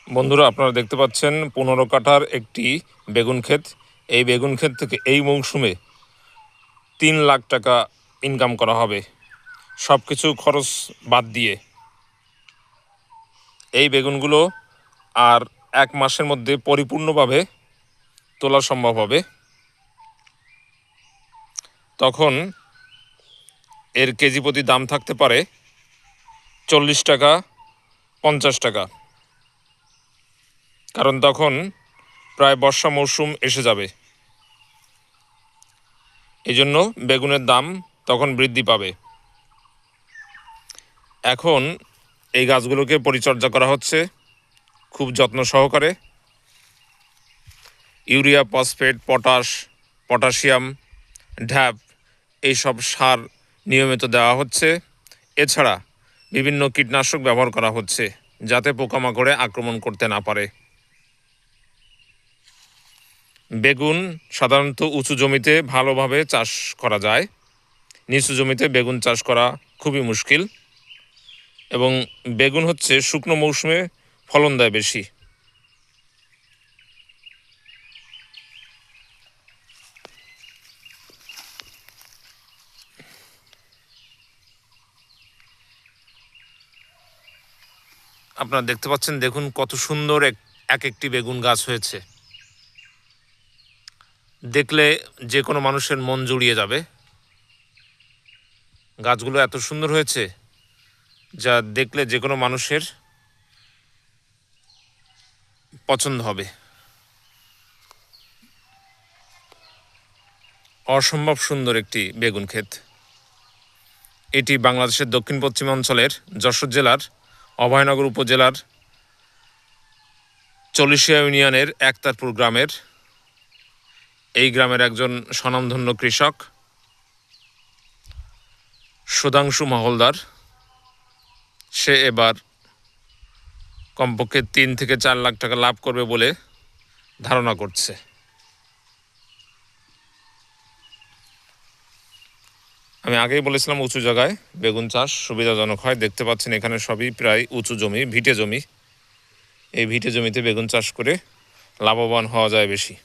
বন্ধুরা, আপনারা দেখতে পাচ্ছেন 15 কাঠার একটি বেগুন ক্ষেত। এই বেগুন ক্ষেত থেকে এই মৌসুমে 3 লাখ টাকা ইনকাম করা হবে, সব কিছু খরচ বাদ দিয়ে। এই বেগুনগুলো আর 1 মাসের মধ্যে পরিপূর্ণভাবে তোলা সম্ভব হবে। তখন এর কেজি প্রতি দাম থাকতে পারে 40 টাকা, 50 টাকা, কারণ তখন প্রায় বর্ষা মৌসুম এসে যাবে। এই জন্য বেগুনের দাম তখন বৃদ্ধি পাবে। এখন এই গাছগুলোকে পরিচর্যা করা হচ্ছে খুব যত্ন সহকারে। ইউরিয়া, ফসফেট, পটাশিয়াম, ঢ্যাপ এইসব সার নিয়মিত দেওয়া হচ্ছে। এছাড়া বিভিন্ন কীটনাশক ব্যবহার করা হচ্ছে যাতে পোকামাকড়ে আক্রমণ করতে না পারে। বেগুন সাধারণত উঁচু জমিতে ভালোভাবে চাষ করা যায়, নিচু জমিতে বেগুন চাষ করা খুবই মুশকিল, এবং বেগুন হচ্ছে শুকনো মৌসুমে ফলন দেয় বেশি। আপনারা দেখতে পাচ্ছেন, দেখুন কত সুন্দর এক একটি বেগুন গাছ হয়েছে। দেখলে যে কোনো মানুষের মন জুড়িয়ে যাবে। গাছগুলো এত সুন্দর হয়েছে যা দেখলে যে কোনো মানুষের পছন্দ হবে। অসম্ভব সুন্দর একটি বেগুন ক্ষেত। এটি বাংলাদেশের দক্ষিণ পশ্চিমাঞ্চলের যশোর জেলার অভয়নগর উপজেলার চল্লিশিয়া ইউনিয়নের একতারপুর গ্রামের। এই গ্রামের একজন স্বনামধন্য কৃষক সুধাংশু মহলদার, সে এবার কমপক্ষে 3 থেকে 4 লাখ টাকা লাভ করবে বলে ধারণা করছে। আমি আগেই বলেছিলাম উঁচু জায়গায় বেগুন চাষ সুবিধাজনক হয়। দেখতে পাচ্ছেন এখানে সবই প্রায় উঁচু জমি, ভিটে জমি। এই ভিটে জমিতে বেগুন চাষ করে লাভবান হওয়া যায় বেশি।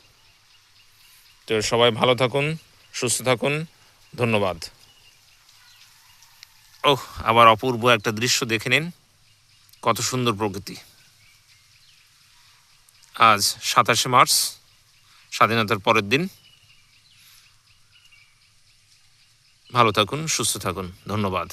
তো সবাই ভালো থাকুন, সুস্থ থাকুন, ধন্যবাদ। আবার অপূর্ব একটা দৃশ্য দেখে নিন, কত সুন্দর প্রকৃতি। আজ 27শে মার্চ, স্বাধীনতার পরের দিন। ভালো থাকুন, সুস্থ থাকুন, ধন্যবাদ।